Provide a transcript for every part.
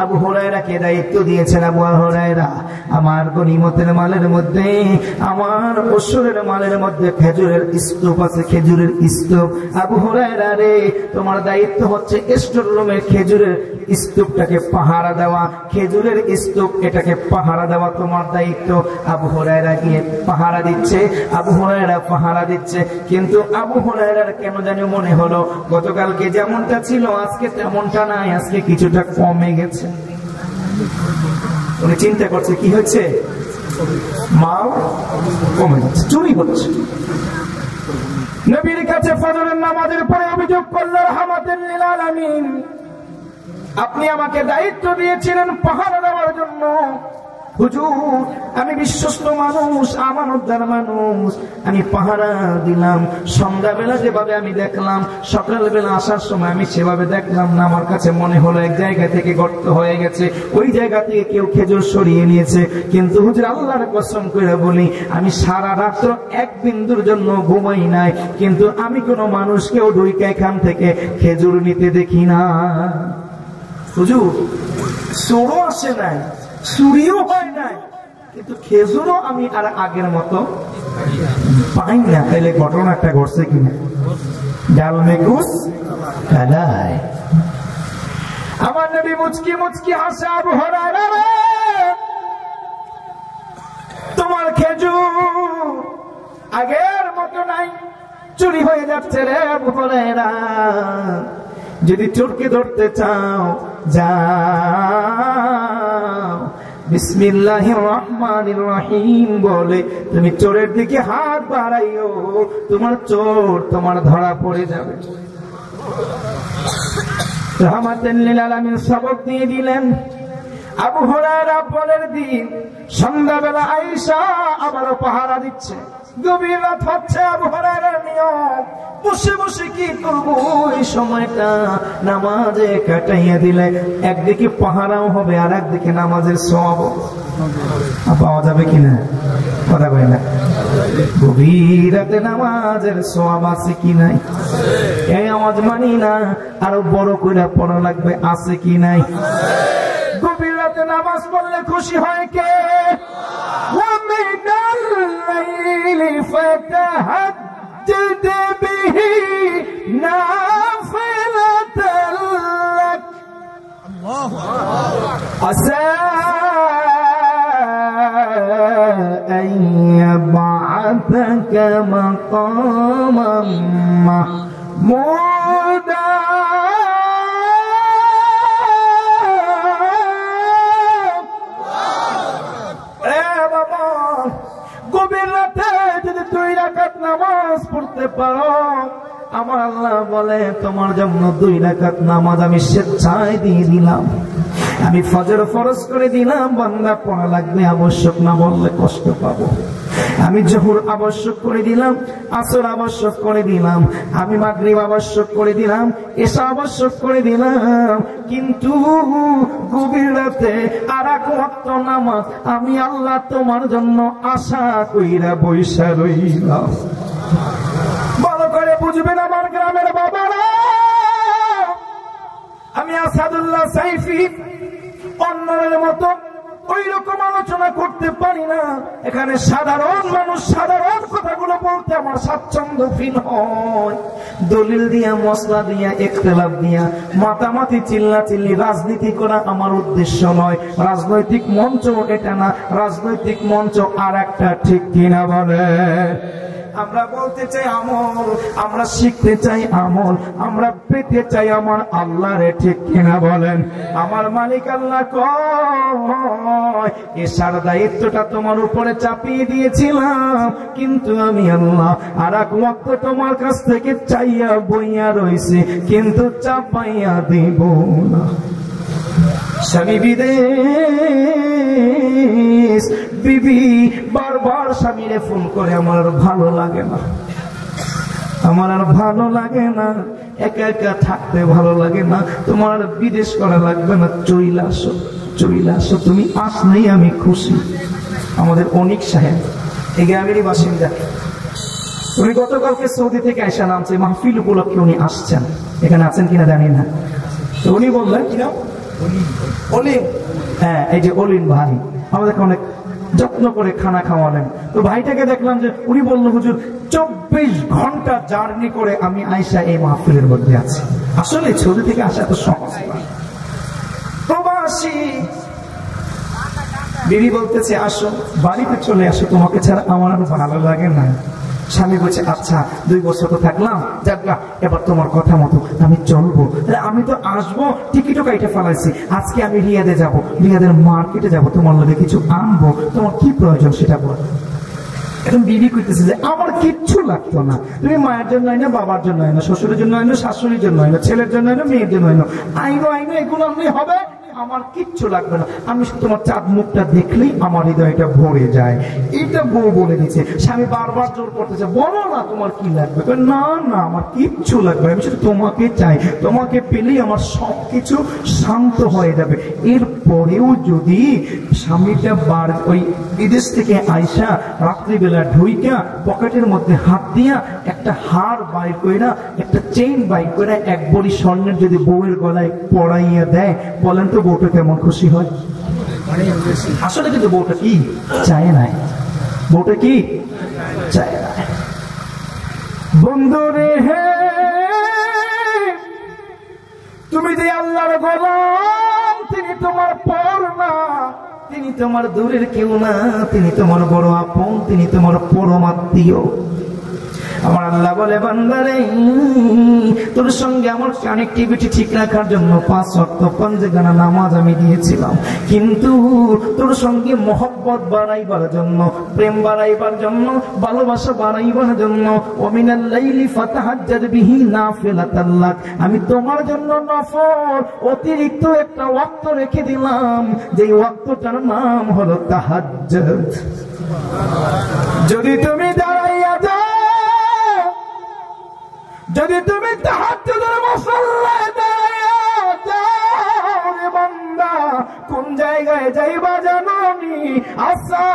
আবু হুরায়রাকে দায়িত্ব দিয়েছেন, আবু হুরায়রা আমার গনিমতের মালের মধ্যে, আমার পশুরের মালের মধ্যে খেজুরের স্তূপ আছে, খেজুরের স্তূপ। আবু হুরায়রা রে, তোমার দায়িত্ব হচ্ছে স্টোর রুমের খেজুরের স্তূপটাকে পাহারা দেওয়া, খেজুরের স্তূপ এটাকে পাহারা দেওয়া তোমার দায়িত্ব। আবু হুরায়রা গিয়ে পাহারা দিচ্ছে, আবু হুরায়রা পাহারা দিচ্ছে। কিন্তু আবু হুরায়রার কেন জানি মনে হলো গতকালকে যেমনটা ছিল আজকে তেমনটা নাই, আজকে কিছুটা কমে গেছে। উনি চিন্তা করছে কি হচ্ছে, মাল কমে যাচ্ছে, চুরি হচ্ছে। নবীর কাছে ফজরের নামাজের পরে অভিযোগ করল, রাহমাতুল লিল আলামিন, আপনি আমাকে দায়িত্ব দিয়েছিলেন পাহারা দেওয়ার জন্য। হুজুর, আমি বিশ্বস্ত মানুষ, আমানতদার মানুষ, আমি পাহারা দিলাম। সন্ধ্যাবেলা যেভাবে আমি দেখলাম, সকালবেলা আসার সময় আমি সেভাবে দেখলাম না। আমার কাছে মনে হলো এক জায়গা থেকে গর্ত হয়ে গেছে, ওই জায়গা থেকে কেউ খেজুর সরিয়ে নিয়েছে। কিন্তু হুজুর, আল্লাহর কসম করে বলি, আমি সারা রাত্র এক বিন্দুর জন্য ঘুমাই নাই, কিন্তু আমি কোনো মানুষকেও ঢুইকা এখান থেকে খেজুর নিতে দেখি না। হুজুর, চোরও আসে নাই, চুরিও হয় নাই, কিন্তু খেজুরও আমি আর আগের মতো পাই না। তাইলে ঘটনা একটা ঘটছে কিনা? ডাল মেঘুস কাদায়। আমার নবী মুচকি মুচকি হাসে, আবু হুরায়রা রে, তোমার খেজুর আগের মতো নাই, চুরি হয়ে যাচ্ছে রে আবু হুরায়রা। যদি চোরকে ধরতে চাও যাও, বিসমিল্লাহির রহমানির রহিম বলে তুমি চোরের দিকে হাত বাড়াইও, তোমার চোর তোমার ধরা পড়ে যাবে। রাহমাতুল লিল আলামিন সবক দিয়ে দিলেন। আবু হুরায়রা পরের দিন সন্ধ্যাবেলা আয়েশা আবারও পাহারা দিচ্ছে। গভীর রাত হচ্ছে, আবু হুরায়রার নিয়ম বসে বসে কি করবো এই সময়টা, নামাজে কাটাইয়া দিলে একদিকে পাহারাও হবে আর একদিকে নামাজের সওয়াবও পাওয়া যাবে কিনা? কথা কয় না? গভীর রাতে নামাজের সওয়াব আছে কি নাই? এই আওয়াজ মানি না, আরো বড় করে পড়া লাগবে, আছে কি নাই? গভীর রাতে নামাজ পড়লে খুশি হয় কে? ওয়ামিনাল লাইলি ফাতাহাজ্জাদ বিহি নাফিলাতাল লাক, আল্লাহু আকবার, আসা আন ইয়াবআতাকা মাকামান মাহমুদা। গভীর রাতে যদি 2 রাকাত নামাজ পড়তে পারো, আমার আল্লাহ বলে তোমার জন্য 2 রাকাত নামাজ আমি স্বেচ্ছায় দিয়ে দিলাম। আমি ফজর ফরজ করে দিলাম, বান্দা পড়া লাগবে, আবশ্যক না বললে কষ্ট পাবো। আমি জোহর আবশ্যক করে দিলাম, আসর আবশ্যক করে দিলাম, আমি মাগরিব আবশ্যক করে দিলাম, এশা আবশ্যক করে দিলাম। কিন্তু গভীর রাতে আর এক ওয়াক্ত নামাজ আমি আল্লাহ তোমার জন্য আশা কইরা বইসা রইলাম। ভালো করে বুঝবেন আমার গ্রামের বাবারা, আমি আসাদুল্লাহ সাইফি অন্যের মতো ওই রকম আলোচনা করতে পারি না। এখানে সাধারণ মানুষ সাধারণ কথাগুলো বলতে আমার স্বাচ্ছন্দ্য ফিল হয়। দলিল দিয়া, মশলা দিয়া, ইখতিলাফ দিয়া, মাতামাতি, চিল্লাচিল্লি, রাজনীতি করা আমার উদ্দেশ্য নয়। রাজনৈতিক মঞ্চ এটা না, রাজনৈতিক মঞ্চ আর একটা, ঠিক কিনা বলে? আমরা বলতে চাই আমল, আমরা শিখতে চাই আমল, আমরা পেতে চাই আমার আল্লাহরে, ঠিক কিনা বলেন? আমার মালিক আল্লাহ কয়, এশার দায়িত্বটা তোমার উপরে চাপিয়ে দিয়েছিলাম, কিন্তু আমি আল্লাহ আর এক ওয়াক্ত তোমার কাছ থেকে চাইয়া বইয়া রইছে, কিন্তু চাপাইয়া দিব না। স্বামী বিদেশ, বিবি বারবার স্বামীরে ফোন করে, আমার আর ভালো লাগে না, আমার আর ভালো লাগে না, একা একা থাকতে ভালো লাগে না, তোমার আর বিদেশ করা লাগবে না, চইলা আসো, চইলা আসো, তুমি আসলেই আমি খুশি। আমাদের অনিক সাহেব এই গ্রামেরই বাসিন্দা, উনি গতকালকে সৌদি থেকে আয়সা নামছে, মাহফিল উপলক্ষে উনি আসছেন। এখানে আছেন কিনা জানি না, তো উনি বললেন কি নাম? অলিন। হ্যাঁ, এই যে অলিন ভাই আমাদেরকে অনেক যত্ন করে খানা খাওয়ালেন। তো ভাইটাকে দেখলাম যে উনি বলল, হুজুর 24 ঘন্টা জার্নি করে আমি আয়েশা এই মাহফিলের মধ্যে আছি। আসলে ছবি থেকে আসা তো সহজ না। প্রবাসী বিবি বলতেছে, আসো বাড়িতে চলে আসো, তোমাকে ছাড়া আমার আর ভালো লাগে না। স্বামী বলছে, আচ্ছা 2 বছর তো থাকলাম, যাক এবার তোমার কথা মতো আমি চলবো। আমি তো আসবো, টিকিটও কাইটে ফেলাইছি, আজকে আমি রিয়াদে যাব, রিয়াদের মার্কেটে যাব, তোমার লগে কিছু আনবো, তোমার কি প্রয়োজন সেটা বল। এখন বিবি কইতেছে যে আমার কিচ্ছু লাগতো না, তুমি মায়ের জন্য আইনো, বাবার জন্য আইনো, শ্বশুরের জন্য আইনো, শাশুড়ির জন্য আইনো, ছেলের জন্য আইনো, মেয়ের জন্য আইনো, আইনো এগুলো আনলেই হবে, আমার কিচ্ছু লাগবে না। আমি তোমার চাঁদ মুখটা দেখলেই আমার হৃদয়টা ভরে যায়। এটা বউ বলে দিচ্ছে। স্বামী বারবার জোর করতেছে, বলো না তোমার কি লাগবে। না না, আমার কিচ্ছু লাগবে, আমি শুধু তোমাকে চাই, তোমাকে পেলেই আমার সবকিছু শান্ত হয়ে যাবে। এরপরেও যদি স্বামীটা ওই বিদেশ থেকে আইসা রাত্রিবেলা ঢুইকা পকেটের মধ্যে হাত দিয়া একটা হার বাইর কইরা, একটা চেইন বাইর কইরা, এক বড়ি স্বর্ণের যদি বউয়ের গলায় পড়াইয়া দেয়, বলেন তো বউটা কেমন খুশি হয়? আসলে কিন্তু বউটা কি চায় নাই, বউটা কি চায় না। বন্ধুরে হে, তুমি যে আল্লাহর গোলাম, তিনি তোমার পর না, তিনি তোমার দূরের কেউ না, তিনি তোমার বড় আপন, তিনি তোমার পরম আত্মীয়। আমার আল্লাহ বলে, বান্দারে তোর সঙ্গে আমার কানেক্টিভিটি ঠিক রাখার জন্য 5 ওয়াক্ত পাঁচগানা নামাজ আমি দিয়েছিলাম, কিন্তু তোর সঙ্গে মহব্বত বাড়াইবার জন্য, প্রেম বাড়াইবার জন্য, ভালোবাসা বাড়াইবার জন্য, ওমিনাল লাইলি ফাতাহাজ্জাদ বিহি নাফিলাতাল লাক, আমি তোমার জন্য নফল অতিরিক্ত একটা ওয়াক্ত রেখে দিলাম, যেই ওয়াক্তটার নাম হলো তাহাজ্জুদ। যদি তুমি দাঁড়াইয়া যাও, যদি তুমি তাহাজ্জুদের মুসাল্লায় দাঁড়াইয়া যাও রে বান্দা, কোন জায়গায় যাইবা জানোনি? আসা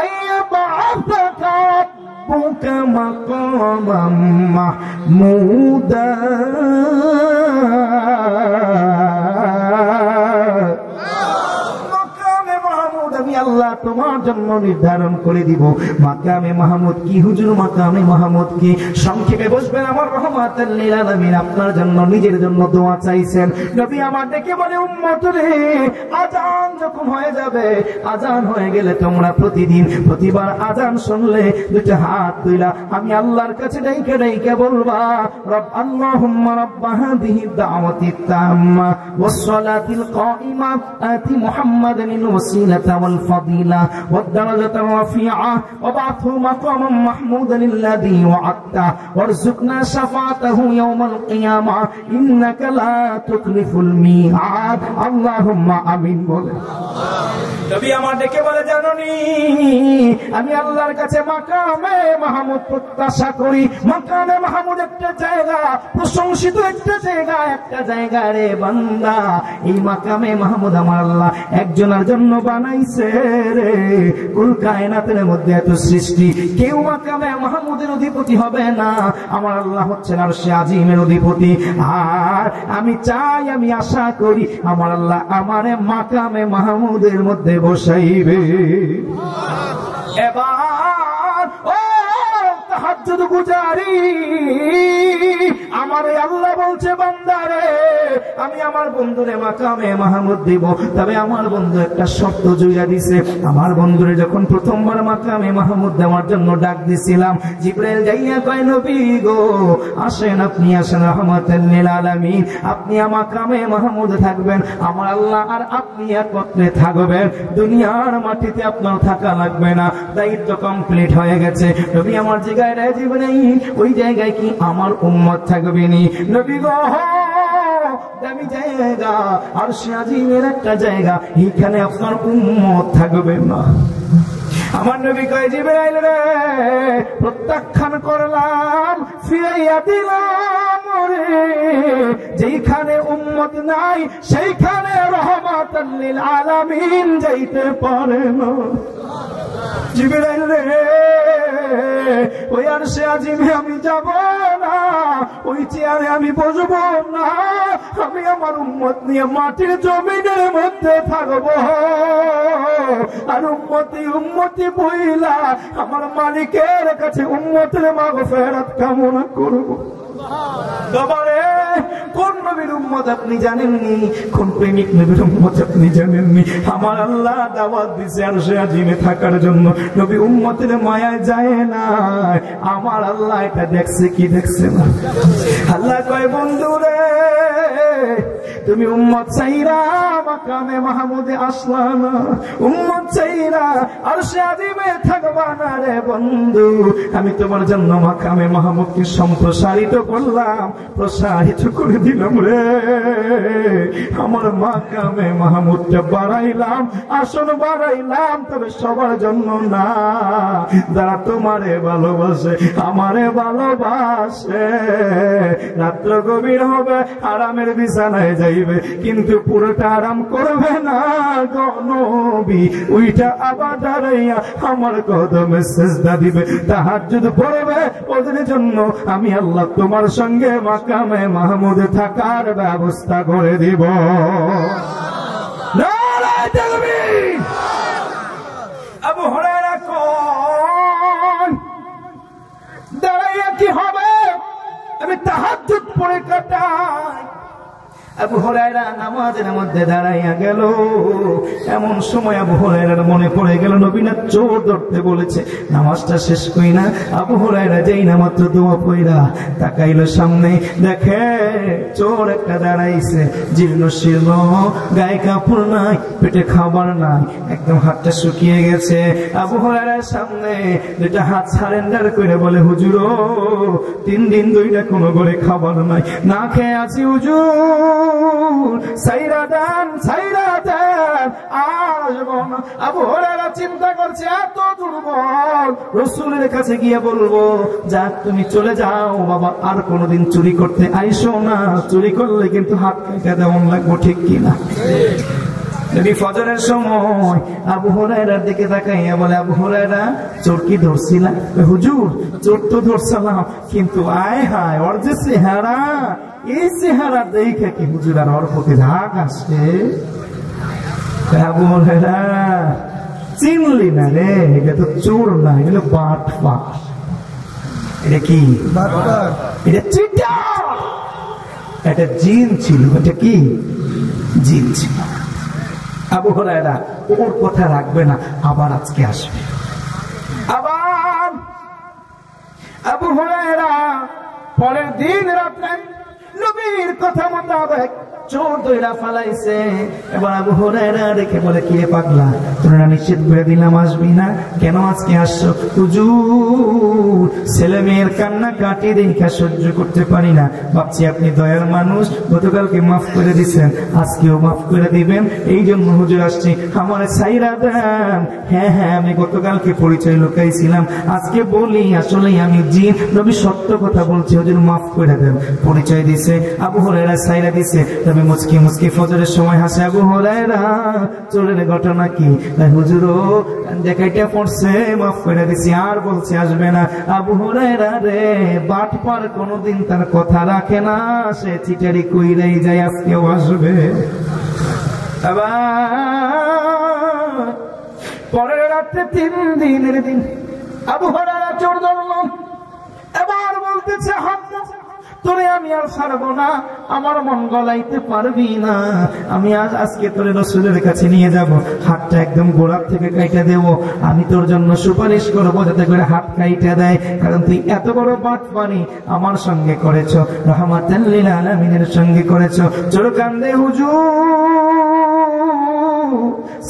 আইয়াবাতাকা রাব্বুকা মাকামান মাহমুদা, আমি আল্লাহ তোমার জন্য নির্ধারণ করে দিব। মাকামে মাহমুদ কি হুজুর? মাকামে মাহমুদ কি? সংক্ষেপে বসবেন, আমার রহমাতুল লিল আলামিন আপনার জন্য, নিজের জন্য দোয়া চাইছেন। নবী আমার ডেকে বলে, উম্মত রে, আজান যখন হয়ে যাবে, আজান হয়ে গেলে তোমরা প্রতিবার আজান শুনলে 2টা হাত তুইলা আমি আল্লাহর কাছে ডাইকা ডাইকা বলবা, রব আল্লাহুম্মা রাব্বা হাযিহি দাওয়াতিত তাম্মা ওয়াস সালাতিল কাইমা আতি মুহাম্মাদানিল ওয়াসিলাতা والفضيلة والدرجة الرفيعة وابعثه مقاما محمودا الذي وعدته وارزقنا شفاعته يوم القيامة إنك لا تخلف الميعاد اللهم آمين বলে। নবী আমার ডেকে বলে, জানোনি আমি আল্লাহর কাছে মাকামে মাহমুদ প্রত্যাশা করি। মাকামে মাহমুদ একটা জায়গা, প্রশংসিত একটা জায়গা রে বান্দা। এই মাকামে মাহমুদ আমার আল্লাহ একজনের জন্য বানাইছে রে। কুল কায়নাতের মধ্যে এত সৃষ্টি, কেউ মাকামে মাহমুদের অধিপতি হবে না। আমার আল্লাহ হচ্ছেন আরশে আজিমের অধিপতি। আর আমি চাই, আমি আশা করি আমার আল্লাহ আমারে মাকামে মাহমুদের মধ্যে বসাইবে। এবার ও তাহাজ্জুদ গুজারি, আমার আল্লাহ বলছে, বান্দারে আমি আমার বন্ধুরে মাকামে মাহমুদ দিব, তবে আমার বন্ধু একটা শর্ত জুড়ে দিছে। আমার বন্ধুরে যখন প্রথমবার মাকামে মাহমুদ দেওয়ার জন্য ডাক দিছিলাম, জিবরাইল যাইয়া কয়, নবী গো আসেন, আপনি আসেন রহমাতুল লিল আলামিন, আপনি মাকামে মাহমুদ থাকবেন, আমার আল্লাহ আর আপনি একত্রে থাকবেন, দুনিয়ার মাটিতে আপনার থাকা লাগবে না, দায়িত্ব কমপ্লিট হয়ে গেছে। নবী আমার জায়গায় রে জিবরাইল, ওই জায়গায় কি আমার উম্মত থাকবে নি? নবী গো দামি জায়গা, আরশে আজিমের একটা জায়গা, এখানে আপনার উম্মত থাকবে না। আমার নবী কয়, জিবরাইল রে প্রত্যাখ্যান করলাম, ফিরাইয়া দিলাম রে, যেখানে উম্মত নাই সেইখানে রহমাতুল লিল আলামিন যাইতে পারে না। জিবরাইল রে ওই আরশে আজিমে আমি যাব না, ওই চেয়ারে আমি বসবো না, আমি আমার উম্মত নিয়ে মাটির জমিনের মধ্যে থাকবো। আর উম্মতি উম্মতি বইলা আমার মালিকের কাছে উম্মতের মাগফিরাত কামনা করব। বাবারে, কোন নবীর উম্মত আপনি জানেননি? কোন প্রেমিক নবীর উম্মত আপনি জানেননি? আমার আল্লাহ দাওয়াত দিছে আরশে আজিমে থাকার জন্য। নবী উম্মতের মায়ায় যায় না, আমার আল্লাহ এটা দেখছে কি দেখছে না? আল্লাহ কয়, বন্ধুরে তুমি উম্মত চাইরা মাকামে মাহমুদে আসলা না, উম্মত চাইরা আরশে আজিমে থাকবা না রে বন্ধু। আমি তোমার জন্য মাকামে মাহমুদকে সম্প্রসারিত করলাম, প্রসারিত করে দিলাম রে। আমার মাকামে মাহমুদটা বাড়াইলাম, আসন বাড়াইলাম, তবে সবার জন্য না। যারা তোমারে ভালোবাসে, আমারে ভালোবাসে, রাত্র গভীর হবে, আরামের বিছানায় যাইবে, কিন্তু পুরোটা আরাম করবে না গো নবী। ওইটা আবার দাঁড়াইয়া আমার কদমে সিজদা দিবে, তাহাজ্জুদ পড়বে। ওদের জন্য আমি আল্লাহ তোমার সঙ্গে মাকামে মাহমুদে থাকার ব্যবস্থা করে দিব। নারায়ে তাকবীর। আবু হুরায়রা কোন দাঁড়াইয়া কি হবে? আমি তাহাজ্জুদ পড়ে কাটাই। আবু হুরায়রা নামাজের মধ্যে দাঁড়াইয়া গেল। এমন সময় আবু হুরায়রার মনে পড়ে গেল নবী না চোর ধরতে বলেছে। নামাজটা শেষ করি না, আবু হুরায়রা যেই না মাত্র দোয়া পড়া তাকাইলো সামনে, দেখে চোর একটা দাঁড়াইছে, জীর্ণ শীর্ণ, গায়ে কাপড় নাই, পেটে খাবার নাই, একদম হাতটা শুকিয়ে গেছে। আবু হুরায়রার সামনে দুইটা হাত সারেন্ডার করে বলে, হুজুর 3 দিন 2টা কোনো ঘরে খাবার নাই, না খেয়ে আছি হুজুর, সাইরা দেন, সাইরা দেন, আসবো না। আবু হুরায়রা চিন্তা করছে এত দুর্বল, রাসূলের কাছে গিয়ে বলবো, যাক তুমি চলে যাও বাবা, আর কোনোদিন চুরি করতে আইসো না, চুরি করলে কিন্তু হাত কেটে দেওয়া লাগবো, ঠিক কিনা? নবী ফজরের সময় আবু হুরায়রার দিকে তাকাইয়া বলে, আবু হুরায়রা চোর কি ধরছিলাম? হুজুর চোর তো ধরছিলাম, কিন্তু আয় হায় ওর যে চেহারা, এই চেহারা দেখে কি হুজুর আর ওর প্রতি রাগ আসে? আবু হুরায়রা চিনলি না রে, এটা তো চোর না, এগুলো বাটপার। এটা কি? এটা চিটার। এটা জিন ছিল। এটা কি? জিন ছিল। আবু হুরায়রা ওর কথা রাখবে না, আবার আজকে আসবে। আবার আবু হুরায়রা পরের দিন রাত্রে নবীর কথা মোতাবেক চোর দইরা ফালাইছে। এবার আবু হুরায়রা দেখে বলে, কি রে পাগলা, তোরা নিশ্চিত করে দিলাম আসবি না, কেন আজকে আসছো? হুজুর ছেলে মেয়ের কান্না কাটি দেখা সহ্য করতে পারি না, ভাবছি আপনি দয়ার মানুষ, গতকালকে মাফ করে দিচ্ছেন, আজকেও মাফ করে দিবেন, এই জন্য হুজুর আসছি, আমার ছাইরা দেন। হ্যাঁ হ্যাঁ, আমি গতকালকে পরিচয় লুকাইছিলাম, আজকে বলি আসলে আমি জিন। নবী সত্য কথা বলছি, হুজুর মাফ করে দেন। পরিচয় দিছে, আবু হুরায়রা ছাইরা দিছে। তবে মুচকি মুচকি ফজরের সময় হাসে আবু হুরায়রা, চোরের ঘটনা কি? হুজুর দেখাইটা পড়ছে, মাফ করে দিছি, আর বলছে আসবে না। আবু হুরায়রা রে বাটপার, কোনদিন তার কথা রাখে না, সে চিটারি কইরাই যায়, আজকেও আসবে। আবার পরের রাতে 3 দিনের দিন আবু হুরায়রা চোর ধরল। এবার বলতেছে, হাত তোরে আমি আর ছাড়বো না, আমার মন গলাইতে পারবি না, আমি আজকে তোরে রাসূলের কাছে নিয়ে যাব, হাতটা একদম গোড়ার থেকে কাইটা দেবো, আমি তোর জন্য সুপারিশ করবো যাতে করে হাত কাইটা দেয়, কারণ তুই এত বড় বাটপারি আমার সঙ্গে করেছ, রাহমাতাল লিল আলামিনের সঙ্গে করেছ। চোর কান্দে, হুজুর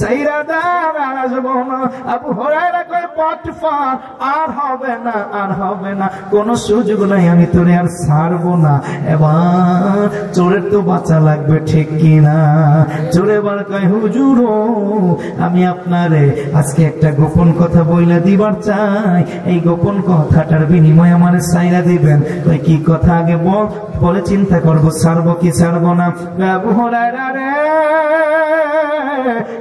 সাইরা দান, আর আসবো না। আবু হুরায়রা কয়, বাটপার, আর হবে না, আর হবে না, কোন সুযোগ নাই, আমি তোরে আর ছাড়বো না। এবার চোরের তো বাঁচা লাগবে, ঠিক কিনা? চোর এবার কয়, হুজুর আমি আপনারে আজকে একটা গোপন কথা বইলা দিবার চাই, এই গোপন কথাটার বিনিময়ে আমারে ছাইরা দিবেন। কয়, কি কথা আগে বল, বলে চিন্তা করবো ছাড়বো কি ছাড়বো না। আবু হুরায়রা রে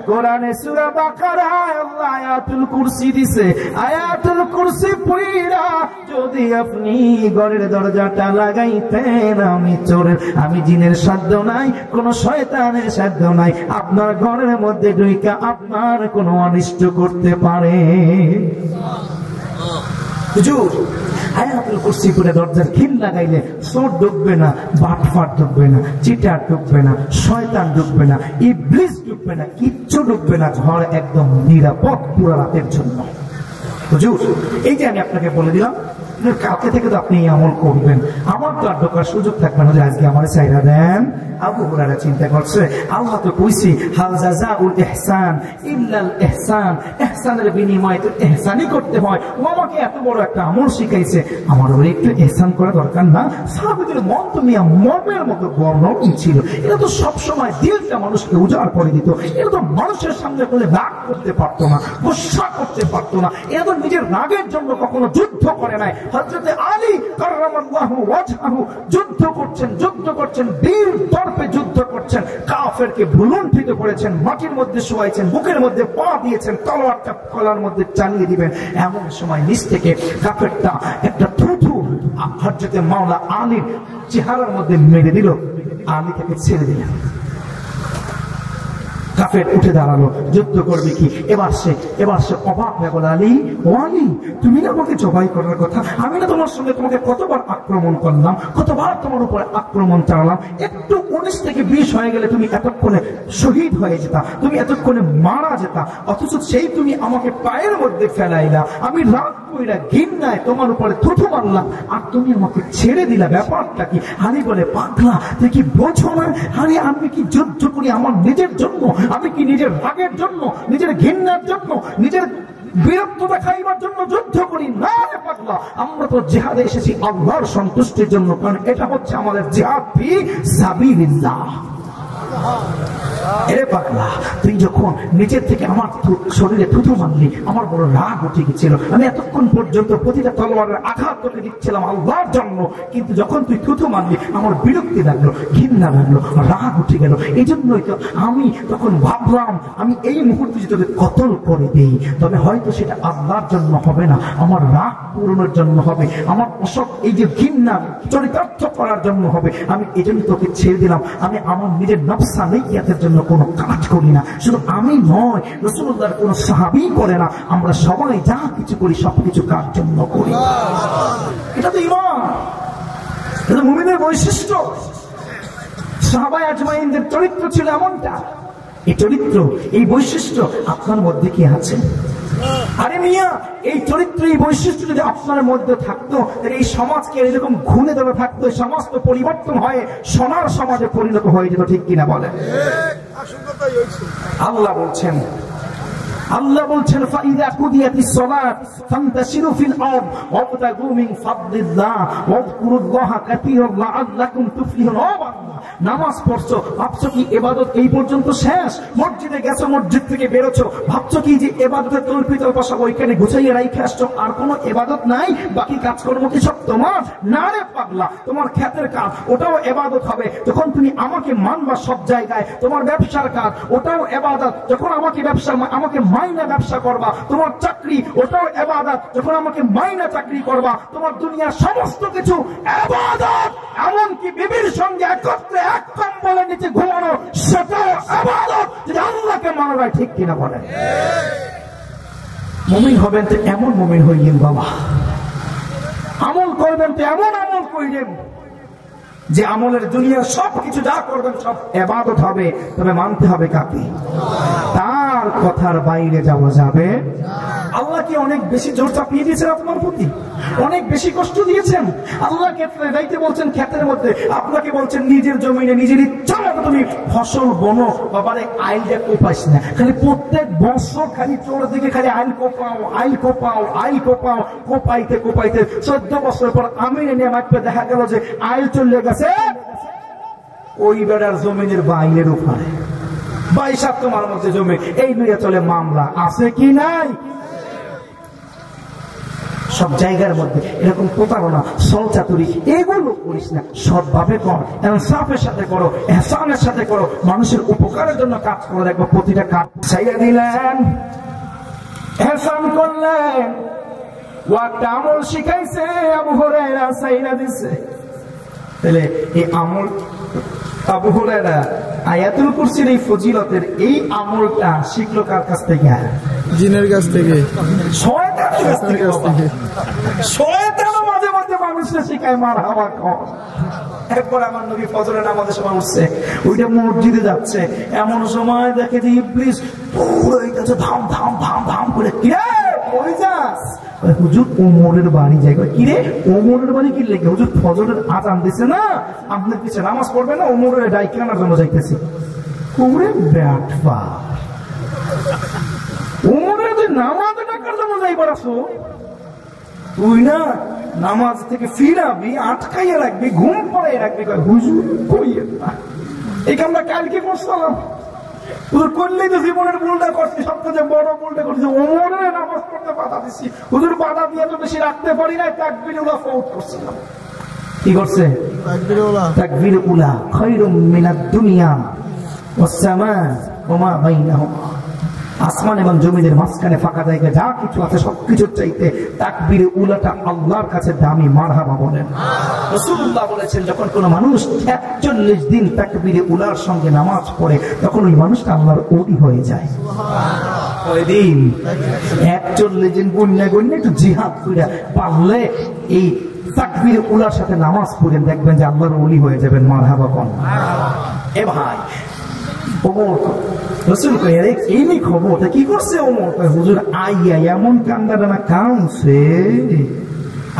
কোরআনে সূরা বাকারায় আল্লাহ আয়াতুল কুরসি দিছে। আয়াতুল কুরসি পড়িরা যদি আপনি ঘরের দরজাটা লাগাইতেন, আমি চোরের, আমি জিনের সাধ্য নাই, কোন শয়তানের সাধ্য নাই আপনার ঘরের মধ্যে ঢুইকা আপনার কোন অনিষ্ট করতে পারে। হুজুর আয়াতুল কুরসি পড়ে দরজার খিল লাগাইলে চোর ঢুকবে না, বাটফাট ঢুকবে না, চিটার ঢুকবে না, শয়তান ঢুকবে না, ইবলিস ঢুকবে না, কিচ্ছু ঢুকবে না, ঘর একদম নিরাপদ পুরো রাতের জন্য। হুজুর এই যে আমি আপনাকে বলে দিলাম, কালকে থেকে তো আপনি আমল করবেন, আমার তো আর ঢোকার সুযোগ থাকবে না যে আজকে আমার চাইরা দেন। আবু হুরায়রা চিন্তা করছে, আল্লাহ তো কইছি হাল জাযাউল ইহসান ইল্লাল ইহসান, ইহসানের বিনিময়ে তো ইহসানই করতে হয়। ও আমাকে এত বড় একটা আমল শিখাইছে, আমার ওর একটু ইহসান করা দরকার না? সাহাবীদের মন তো মিয়া মর্মের মতো গরম ছিল, এটা তো সবসময় দিলটা মানুষকে উজাড় করে দিত, এটা তো মানুষের সামনে করে রাগ করতে পারতো না, গুসা করতে পারতো না, এটা তো নিজের রাগের জন্য কখনো যুদ্ধ করে নাই। হযরত আলী কাররামাল্লাহু ওয়াজহাহু যুদ্ধ করছেন, বীর তরফে যুদ্ধ করছেন, কাফেরকে ভুলুণ্ঠিত করেছেন, মাটির মধ্যে শোয়াইছেন, বুকের মধ্যে পা দিয়েছেন, তলোয়ারটা গলার মধ্যে চালিয়ে দিবেন, এমন সময় নিচ থেকে কাফেরটা একটা থুথু হযরত মাওলা আলীর চেহারার মধ্যে মেরে দিল, আলী তাকে ছেড়ে দিলেন। কাফের উঠে দাঁড়ালো, যুদ্ধ করবে কি? এবার সে অবাক হয়ে বলে, আলী, ও আলী, তুমি না আমাকে জবাই করার কথা, আমি না তোমার সঙ্গে তোমাকে কতবার আক্রমণ করলাম, কতবার তোমার উপরে আক্রমণ চালালাম, একটু 19 থেকে 20 হয়ে গেলে তুমি এতক্ষণে শহীদ হয়ে যেতা, তুমি এতক্ষণে মারা যেতা, অথচ সেই তুমি আমাকে পায়ের মধ্যে ফেলাইলা, আমি রাগ কইরা ঘৃণায় তোমার উপরে থুথু মারলাম, আর তুমি আমাকে ছেড়ে দিলা, ব্যাপারটা কি? আলী বলে, পাগলা, তুই কি বোঝো না? আরে আমি কি যুদ্ধ করি আমার নিজের জন্য? আমি কি নিজের রাগের জন্য, নিজের ঘৃণার জন্য, নিজের বিরক্ত দেখাইবার জন্য যুদ্ধ করি? না রে পাগলা, আমরা তো জিহাদে এসেছি আল্লাহর সন্তুষ্টির জন্য, কারণ এটা হচ্ছে আমাদের জিহাদ ফি সাবিলিল্লাহ। এরে পাগলা, তুই যখন নিজের থেকে আমার শরীরে থুথু মারলি, আমার বড় রাগ উঠে গেছিল, আমি এতক্ষণ পর্যন্ত প্রতিটা তলোয়ারের আঘাত তোকে দিচ্ছিলাম আল্লাহর জন্য, কিন্তু যখন তুই থুথু মারলি আমার বিরক্তি লাগলো, ঘৃণা লাগলো, রাগ উঠে গেল, এই জন্যই তো আমি তখন ভাবলাম আমি এই মুহূর্তে যদি তোকে কতল করে দেই, তবে হয়তো সেটা আল্লাহর জন্য হবে না, আমার রাগ পূরণের জন্য হবে, আমার অসৎ এই যে ঘৃণা চরিতার্থ করার জন্য হবে, আমি এই জন্য তোকে ছেড়ে দিলাম। আমি আমার নিজের নফসানিয়াতের জন্য কোনো কাজ করি না, শুধু আমি নয়, রাসূলুল্লাহর কোন সাহাবী করে না, আমরা সবাই যা কিছু করি সবকিছু কার জন্য করি। এটা তো ঈমান, এটা মুমিনের বৈশিষ্ট্য। সাহাবায়ে আজমাইনদের চরিত্র ছিল এমনটা। এই চরিত্র, এই বৈশিষ্ট্য আপনার মধ্যে কি আছে? আরে মিয়া, এই চরিত্র, এই বৈশিষ্ট্য যদি আপনার মধ্যে থাকতো, এই সমাজকে এরকম ঘুরে ধরে থাকতো, এই সমাজ তো পরিবর্তন হয়ে সোনার সমাজে পরিণত হয়ে যেত, ঠিক কিনা বলেন? আল্লাহ বলছেন ফাইদা কুদিয়াতিস সালাত ফান্তাশিরু ফিল আরদ ওয়াবতাগু মিন ফাদলিল্লাহ ওয়াযকুরুল্লাহা কাসীরান লাআল্লাকুম তুফলিহুন। নামাজ পড়ছো, ভাবছো কি ইবাদত এই পর্যন্ত শেষ? মসজিদে গেছো, মসজিদ থেকে বেরোছো, ভাবছো কি যে ইবাদতের তৌফিক পাশা ওইখানে গুছাইয়ে রাইখে আসছো, আর কোনো ইবাদত নাই? বাকি কাজকর্ম কি সব তোমার? না রে পাগলা, তোমার ক্ষেতের কাজ ওটাও ইবাদত হবে যখন তুমি আমাকে মানবা সব জায়গায়। তোমার ব্যবসার কাজ ওটাও ইবাদত যখন আমাকে মাইনা ব্যবসা করবা। তোমার চাকরি ওটাও ইবাদত যখন আমাকে মাইনা চাকরি করবা। তোমার দুনিয়ার সমস্ত কিছু ইবাদত, এমনকি বিবির সঙ্গে একত্রে এক কম্বলের নিচে ঘুমানো সেটাও ইবাদত, যদি আল্লাহকে মানা যায়, ঠিক কিনা বলেন? মুমিন হবেন তো এমন মুমিন হইলেন বাবা, আমল করবেন তো এমন আমল করিলেন যে আমলের দুনিয়ার সবকিছু যা করবেন সব ইবাদত হবে, তবে মানতে হবে কাকে? তার কথার বাইরে যাওয়া যাবে। আল্লাহ কি অনেক বেশি জোর চাপিয়ে দিয়েছেন আপনার প্রতি? অনেক বেশি কষ্ট দিয়েছেন? আল্লাহ ক্ষেত্রে যাইতে বলছেন, ক্ষেতের মধ্যে আপনাকে বলছেন নিজের জমিনে নিজের ইচ্ছা মতো তুমি ফসল বনো। বাবারে আইলটা কোপাইস না, খালি প্রত্যেক বছর খালি তোর দিকে খালি আইল কোপাও, কোপাইতে 14 বছর পর আমি নিয়ে মাইপে দেখা গেল যে আইল চলে গেছে ওই বেড়ার জমিনের বাইরের উপরে। 22 তোমার মধ্যে জমি, এই লইয়া চলে মামলা, আছে কি নাই? সব জায়গার মধ্যে এরকম প্রতারণা, ছলচাতুরি এগুলো করিস না, সৎভাবে কর, ইনসাফের সাথে করো, ইহসানের সাথে করো, মানুষের উপকারের জন্য কাজ করো। দেখবো প্রতিটা কাজ ছাইয়া দিলেন, ইহসান করলেন, ও একটা আমল শিখাইছে, আবু হুরায়রা ছাইয়া দিছে। তাহলে এই আমল আবু হুরায়রা আয়াতুল কুরসির এই ফজিলতের এই আমলটা শিখলো কার কাছ থেকে? জিনের কাছ থেকে, শয়তানের কাছ থেকে। শয়তান মাঝে মাঝে মানুষকে শিখায় মারহাবা কর। এরপর আমার নবী ফজরের নামাজের সময় উঠছে, ওইটা মসজিদে যাচ্ছে, এমন সময় দেখে যে ইবলিস পুরো এইটাছে ধাম ধাম ধাম ধাম করে, কিরে কই যাস? হুজুর ওমরের বাড়ি যাই। কিরে ওমরের বাড়ি কি লেগে? হুজুর ফজরের আজান দিছে না, আপনার পিছে নামাজ পড়বে না, ওমরের ডাইকে আনার জন্য যাইতেছি। ওরে ব্যাটফা, ওমরের তুই নামাজ ডাকার জন্য যাইবার আসো? তুই না নামাজ থেকে ফিরাবি, আটকাইয়া রাখবি, ঘুম পড়াই রাখবি। হুজুর কইয়েন না, এই কামটা কালকে করছিলাম। হুজুর করলেই তো জীবনের ভুলটা করছি, সবচেয়ে বড় ভুলটা করছি, ওমরের নামাজ পড়তে বাধা দিচ্ছি। হুজুর বাধা দিয়ে তো বেশি রাখতে পারি না, তাকবীর উলা ফৌত করছিলাম। কি করছে? তাকবীর উলা খায়রুম মিনাদ দুনিয়া ওয়াস সামা ওয়া মা বাইনাহুমা। আসমান এবং জমিনের মাঝখানে ফাঁকা জায়গা যা কিছু আছে সবকিছুর চাইতে তাকবীরে উলাটা আল্লাহর কাছে দামি। মারহাবা বলেন। রাসূলুল্লাহ বলেছেন, যখন কোন মানুষ ৪১ দিন তাকবীরে উলার সঙ্গে নামাজ পড়ে, তখন ওই মানুষটা আল্লাহর ওলি হয়ে যায়। ওই দিন ৪১ দিন গুণে গুণে একটু জিহাদ করে পারলে এই তাকবীরে উলার সাথে নামাজ পড়েন, দেখবেন যে আল্লাহর ওলি হয়ে যাবেন। মারহাবা বলেন। এ ভাই, ওমর রাসূল কই আরে এই খবরটা কি করছে? ওমর কই হুজুর আইয়া এমন কান্দাটা কাঁদছে,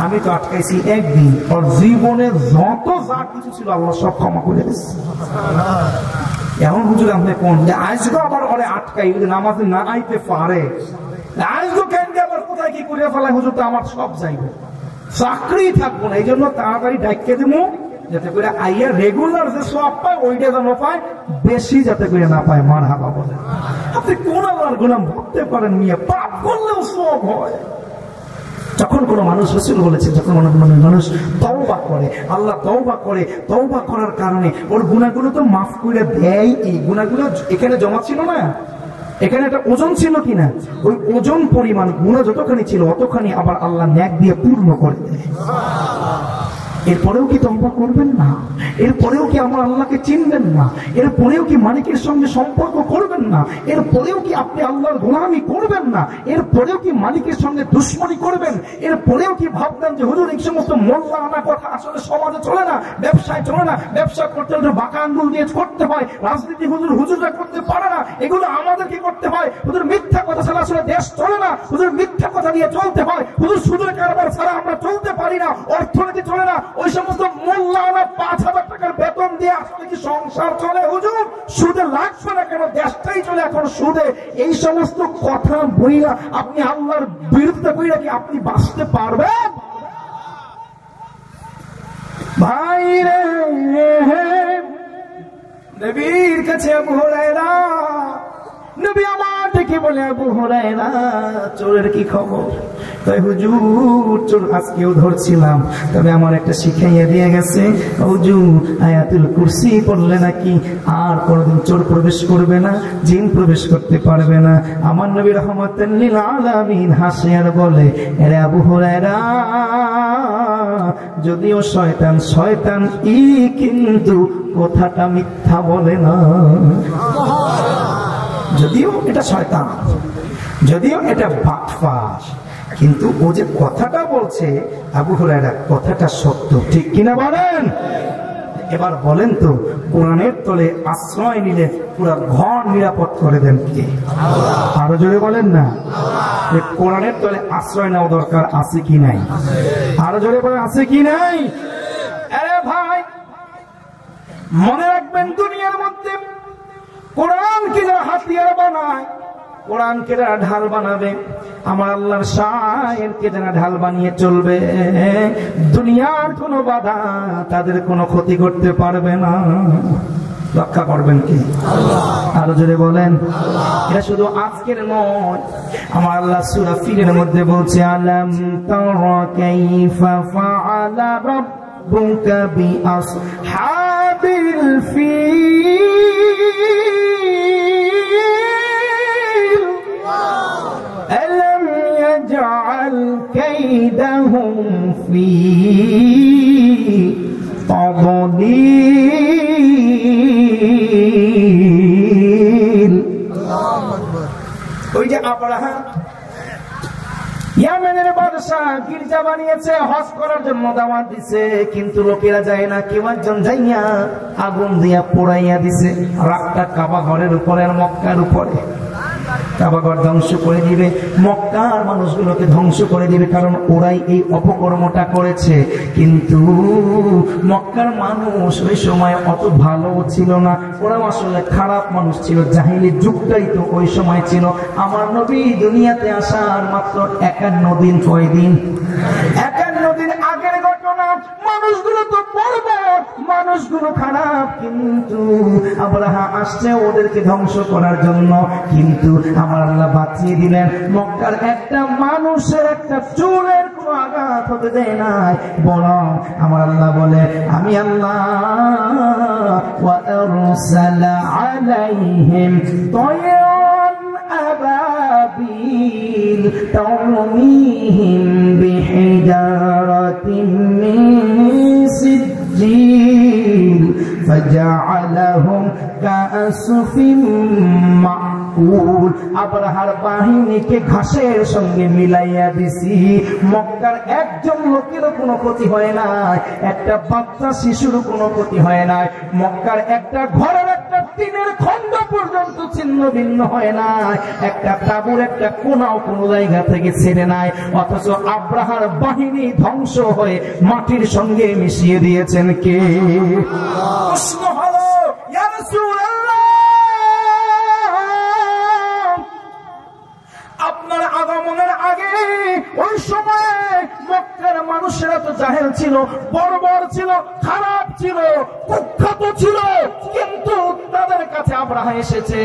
আমি তো আটকাইছি একদিন, ওর জীবনে যত যা কিছু ছিল আল্লাহ সব ক্ষমা করে দিচ্ছে। এখন হুজুর আপনি কোন যে আজকে আবার ওরে আটকাই, নামাজে না আইতে পারে, আজকে কেন আবার কোথায় কি করে ফেলায়? হুজুর তো আমার সব যাইবে, চাকরি থাকবো না, এই জন্য তাড়াতাড়ি ডাইকে দেবো, যাতে করে আইয়া রেগুলার যে সব পায় ওইটা যেন পায়, বেশি যাতে করে না পায়। মারহাবা বলেন। আপনি কোন আল্লাহর গোলাম ভাবতে পারেন? নিয়ে পাপ করলেও সব হয়। যখন কোন মানুষ, রাসূল বলেছেন, যখন মানুষ তওবা করে, আল্লাহ তওবা করে, তওবা করার কারণে ওর গুনাহগুলো তো মাফ করে দেয়। এই গুনাহগুলো এখানে জমা ছিল না, এখানে একটা ওজন ছিল কিনা, ওই ওজন পরিমাণ গুনাহ যতখানি ছিল অতখানি আবার আল্লাহ নেক দিয়ে পূর্ণ করে দেয়। এরপরেও কি তওবা করবেন না? এরপরেও কি আমার আল্লাহকে চিনবেন না? এরপরেও কি মালিকের সঙ্গে সম্পর্ক করবেন না? এরপরেও কি আপনি আল্লাহর গোলামি করবেন না? এরপরেও কি মালিকের সঙ্গে দুশ্মনী করবেন? এরপরেও কি ভাববেন যে হুজুর এই সমস্ত মোল্লা আনা কথা আসলে সমাজে চলে না, ব্যবসায় চলে না, ব্যবসা করতে হলে বাঁকা আঙ্গুল দিয়ে করতে হয়, রাজনীতি হুজুররা করতে পারে না, এগুলো আমাদেরকে করতে হয়। হুজুর মিথ্যা কথা ছাড়া আসলে দেশ চলে না, হুজুর মিথ্যা কথা দিয়ে চলতে হয়, হুজুর সুদের কারবার ছাড়া আমরা চলতে পারি না, অর্থনীতি চলে না, ওই সমস্ত মোল্লাওয়ালা ৫,০০০ টাকার বেতন দিয়ে আসলে কি সংসার চলে? হুজুর সুদে লাগবে না কেন, দেশটাই চলে এখন সুদে। এই সমস্ত কথা বইলা আপনি আল্লাহর বিরুদ্ধে বইলা কি আপনি বাঁচতে পারবেন? ভাই রে, নবীর কাছে আবু হুরায়রা, নবী আমার দেখে বলে, আবু হুরায়রা চোরের কি খবর? তাই হুজুর চোর আজকেও ধরছিলাম, তবে আমার একটা শিখাইয়া দিয়ে গেছে, হুজুর আয়াতুল কুরসি পড়লে নাকি আর কোনদিন চোর প্রবেশ করবে না, জিন প্রবেশ করতে পারবে না। আমার নবী রাহমাতাল লিল আলামিন হাসে আর বলে, আরে আবু হুরায়রা, যদিও শয়তান ই কিন্তু কথাটা মিথ্যা বলে না। যদিও এটা শয়তান, যদিও এটা বাটফার, কিন্তু ও যে কথাটা বলছে আবু হুরায়রা, কথাটা সত্য, ঠিক কিনা বলেন? এবার বলেন তো, কোরআনের তলে আশ্রয় নিলে পুরো ঘর নিরাপদ করে দেন কে? আরো জোরে বলেন না। কোরআনের তলে আশ্রয় নেওয়া দরকার আছে কি নাই? আরো জোরে বলেন, আছে কি নাই? আরে ভাই, মনে রাখবেন, দুনিয়ার মধ্যে কোরআনকে যারা হাতিয়ার বানায়, কোরআনকে যারা ঢাল বানাবে, আমার আল্লাহর শায়েরকে যারা ঢাল বানিয়ে চলবে, দুনিয়ার কোনো বাধা তাদের কোনো ক্ষতি করতে পারবে না। রক্ষা করবেন কি আল্লাহ? আরো জোরে বলেন এটা শুধু আজকের নয়, আমার আল্লাহ সূরা ফিলের মধ্যে বলছে আলাম তারা কাইফা ফাআলা রাব্বুকা বিআসহাবিল ফিল আলাম ইয়াজআল কাইদাহুম ফি তাদলীল। ওই যে আবরাহা ইয়ামেনের বাদশাহ গির্জা বানিয়েছে, হজ করার জন্য দাওয়াত দিছে, কিন্তু লোকেরা যায় না। কেউ একজন যাইয়া আগুন দিয়া পোড়াইয়া দিছে, রাগটা কাবা ঘরের উপরে আর মক্কার উপরে। কাবা ঘর ধ্বংস করে দিবে, মক্কার মানুষগুলোকে ধ্বংস করে দিবে, কারণ ওরাই এই অপকর্মটা করেছে। কিন্তু মক্কার মানুষ ওই সময় অত ভালো ছিল না, ওরা আসলে খারাপ মানুষ ছিল। জাহিলি যুগটাই তো ওই সময় ছিল। আমার নবী দুনিয়াতে আসার মাত্র 51 দিন, কয়দিন? 51 দিন আগের ঘটনা। মানুষগুলো তো বর্বর, মানুষগুলো খারাপ, কিন্তু আবরাহা আসছে ওদেরকে ধ্বংস করার জন্য। কিন্তু আমার আল্লাহ বাঁচিয়ে দিলেন, মক্কার একটা মানুষের একটা চুলের কোনো আঘাত হতে দেয় নাই। বরং আমার আল্লাহ বলে আমি আল্লাহ ওয়া আরসালা আলাইহিম তায়রান আবাবিল তারমিহিম বিহিজারাতিন মিন সিজ্জিল ফাজআলাহুম কাআসফিন মাকুল। আবরাহার বাহিনীকে ঘাসের সঙ্গে মিলাইয়া দিছি। মক্কার একজন লোকেরও কোনো ক্ষতি হয় নাই, একটা বাচ্চা শিশুরও কোনো ক্ষতি হয় নাই। মক্কার একটা ঘরের একটা টিনের খণ্ড পর্যন্ত ছিন্ন ভিন্ন হয় নাই, একটা তাঁবুর একটা কোনাও কোনো জায়গা থেকে ছেড়ে নাই। অথচ আবরাহার বাহিনী ধ্বংস হয়ে মাটির সঙ্গে মিশিয়ে দিয়েছেন কে? প্রশ্ন হলো ইয়া রাসূলুল্লাহ, আপনার আগমনের আগে ওই সময় মক্কার মানুষেরা তো জাহেল ছিল, বর্বর ছিল, খারাপ ছিল, কুখ্যাত ছিল, কিন্তু তাদের কাছে আবরাহা এসেছে,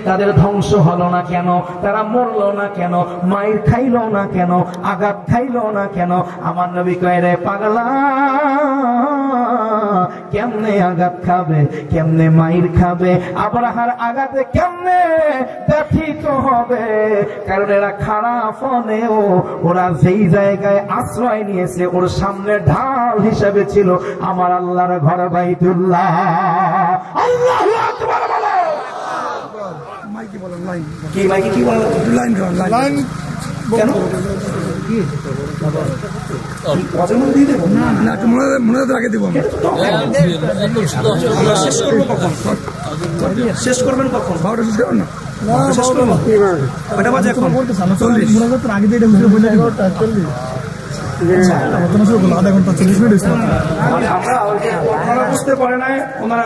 তাদের ধ্বংস হলো না কেন? তারা মরলো না কেন? মায়ের খাইলো না কেন? আঘাত খাইলো না কেন? আমার নবী কয় রে পাগলা, কেমনে আঘাত খাবে, কেমনে মায়ের খাবে? আবরাহার আঘাতে কেমনে ব্যথিত হবে? কারণ এরা খারাপ হলেও ওরা যেই জায়গায় আশ্রয় নিয়েছে ওর সামনে ঢাল হিসাবে ছিল আমার আল্লাহর ঘর বাইতুল্লাহ। আল্লাহু আকবার বলো। মাইকি বলেন, লাইন কি মাইকি কি বলো? লাইন লাইন কেন কি অজমন দিয়ে দেবো না? না, মনে আগে দেবো। শেষ করবো কখন? শেষ করবেন কখন? 12টা শেষ করবেন না? শেষ করবো কয়টা বাজে এখন? 40 আগে দিয়ে বলে 11:40 আধা ঘন্টা 40 মিনিট। আমরা ওনারা বুঝতে পারে না, ওনারা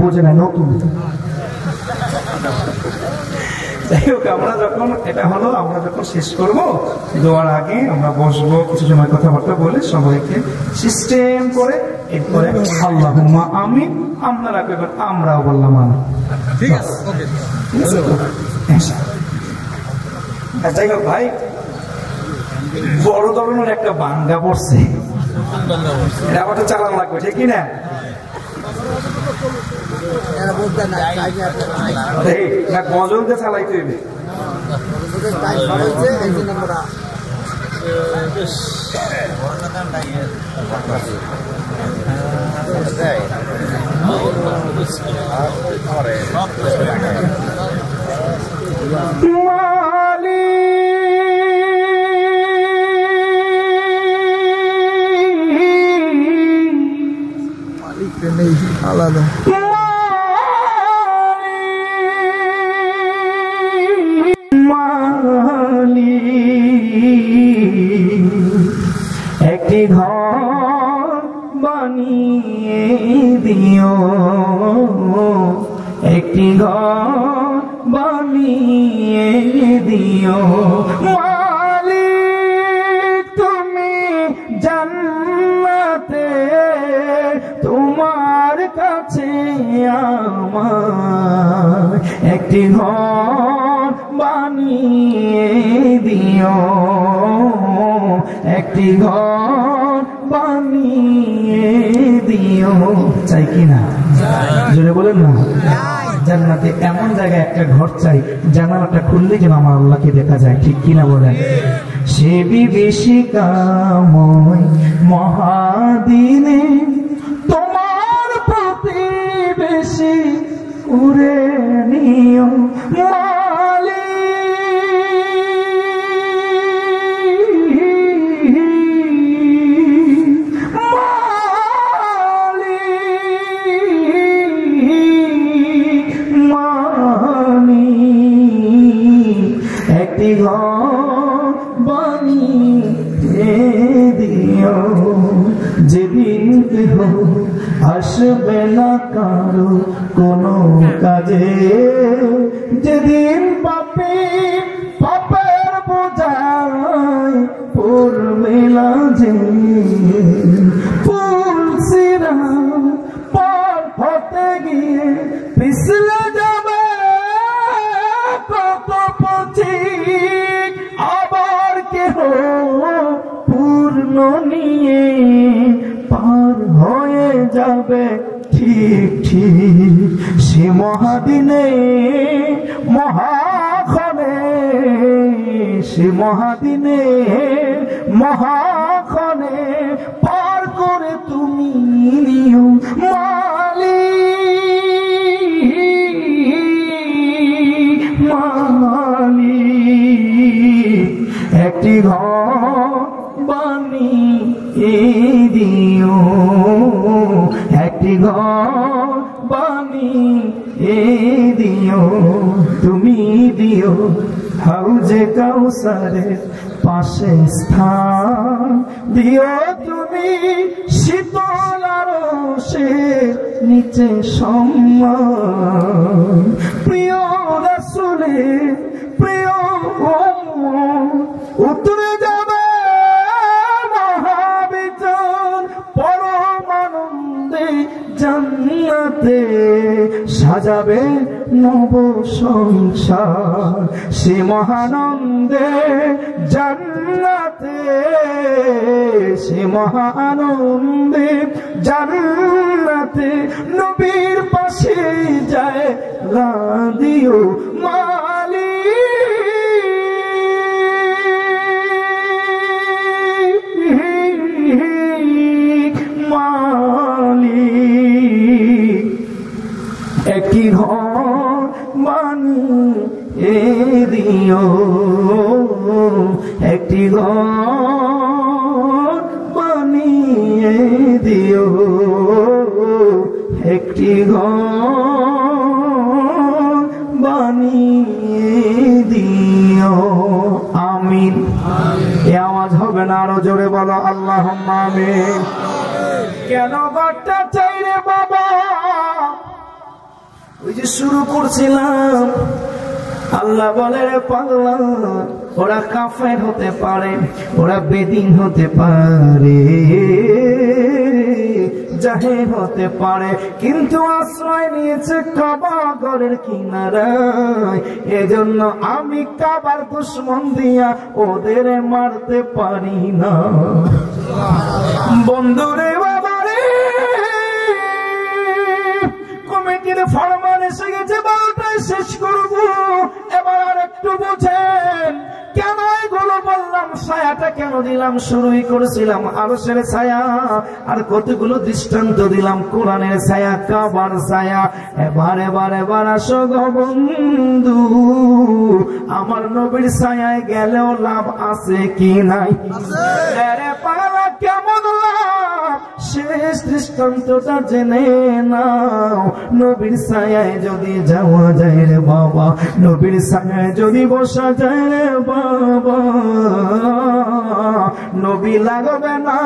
বোঝে না নতুন। যাই হোক, আমরা যখন শেষ করব, দেওয়ার আগে আমরা বসবো, কিছু সময় কথাবার্তা বলে সবাইকে সিস্টেম করে, এরপরে আল্লাহুম্মা আমিন আপনারা কইবেন, আমরাও বললাম আমিন। ঠিক আছে, ওকে। যাই হোক ভাই, বড় ধরনের একটা বাঙ্গা পড়ছে, এটা আবার চালান লাগবে, ঠিক কিনা? গজল দিয়ে চালাইতে হইবে। আলাদা একটি ঘর বানিয়ে দিও, একটি ঘর বানিয়ে দিও মালিক, তুমি জান্নাতে তোমার কাছে আমার একটি ঘর বানিয়ে দিও, একটি ঘর বানিয়ে দিও। চাই কি না? জোরে বলেন না। জান্নাতে এমন জায়গায় একটা ঘর চাই, জানালাটা খুললে যেন আমার আল্লাহকে দেখা যায়, ঠিক কিনা বলেন? সে বিভীষিকাময় মহাদিনে তোমার প্রতিবেশী উড়ে নিও মালি, একটি ঘর বানিয়ে দিও, যেদিন কেহ আসবে না কারো কোনো কাজে, যেদিন পাপী পাপের বোঝায় পড়বে না যে, পুলসিরা পার হতে গিয়ে পিছলে যাবে কত পথিক, আবার কেহ পূর্ণ নিয়ে পার হয়ে যাবে ঠিক ঠিক। সে মহাদিনে মহাক্ষণে, সে মহাদিনে মহাক্ষণে পার করে তুমি নিও মালি, মালি। একটি ঘর বানিয়ে দিও, একটি ঘর বানিয়ে দিও, তুমি দিও হাউজে কাউসারের পাশে স্থান, দিও তুমি শীতল আরশের নিচে সম্মান, প্রিয় রাসূলের প্রিয় উতরে যাবে মহাবিচন পরমানন্দে জান্নাতে, সাজাবে নব সংসার সে মহানন্দে জান্নাতে, সে মহানন্দে জান্নাতে নবীর পাশে যায় রাদিও মালি, একটি ঘর বানিয়ে দিও, একটি ঘর বানিয়ে দিও, একটি ঘর বানিয়ে দিও। আমিন। এ আওয়াজ হবে না, আরো জোরে বলো আল্লাহুম্মা আমিন। কেন ঘরটা চাই রে বাবা? ওই যে শুরু করছিলাম, আল্লাহ বলে রে পাগলা, ওরা কাফের হতে পারে, ওরা বেদিন হতে পারে, জাহেল হতে পারে, কিন্তু আশ্রয় নিয়েছে কাবা ঘরের কিনারায়। এজন্য আমি কাবার দুশমন দিয়া ওদের মারতে পারি না। বন্ধুরে বাবারে, কমিটির ফরমান এসে গেছে, 12টায় শেষ করবো। এবার আর একটু বুঝেন কেন এগুলো বললাম, ছায়াটা কেন দিলাম। শুরুই করেছিলাম আরশের ছায়া, আর কতগুলো দৃষ্টান্ত দিলাম, কোরআনের ছায়া, কাবার ছায়া। এবার আসো গো বন্ধু, আমার নবীর ছায়ায় গেলেও লাভ আছে কি নাই? আরে পাগলা কেমন লাভ, শেষ দৃষ্টান্তটা জেনে নাও। নবীর ছায়ায় যদি যাওয়া যায় রে বাবা, নবীর ছায়ায় যদি বসা যায় রে বাবা, নবী লাগবে না।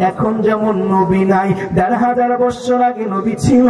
এখন যেমন নবী নাই, 1500 বছর আগে নবী ছিল।